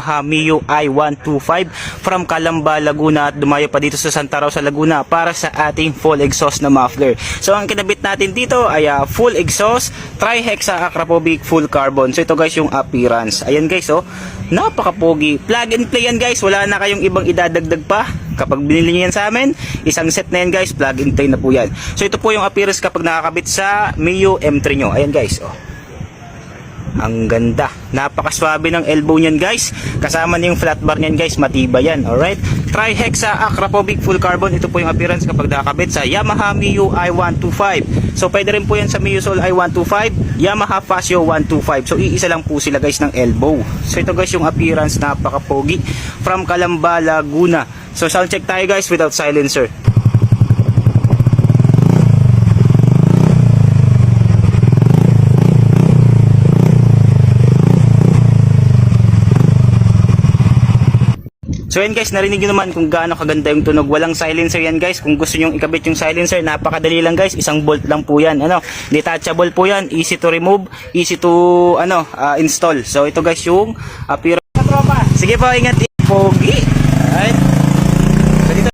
Yamaha Mio i125 from Calamba, Laguna at dumayo pa dito sa Santa Rosa, Laguna para sa ating full exhaust na muffler. So ang kinabit natin dito ay full exhaust, tri-hexa acropovic full carbon. So ito guys yung appearance. Ayan guys, oh, napaka-pogi. Plug and play yan guys, wala na kayong ibang idadagdag pa. Kapag binili niyo yan sa amin, isang set na yan guys, plug and play na po yan. So ito po yung appearance kapag nakakabit sa Mio M3 nyo. Ayan guys, oh. Ang ganda. Napakaswabe ng elbow niyan guys. Kasama na yung flat bar niyan guys, matibay yan. Alright. Tri-hexa acropovic full carbon. Ito po yung appearance kapag nakakabit sa Yamaha Mio i125. So pwede rin po yan sa Mio Soul i125, Yamaha Fasio 125. So iisa lang po sila guys ng elbow. So ito guys yung appearance, napaka-pogi from Calamba, Laguna. So sound check tayo guys without silencer. So yan guys, narinig nyo naman kung gaano kaganda yung tunog. Walang silencer yan guys. Kung gusto nyo ikabit yung silencer, napakadali lang guys. Isang bolt lang po yan. Detachable po yan. Easy to remove, easy to install. So ito guys yung appearance. Sige po, ingat. Pogi. Alright.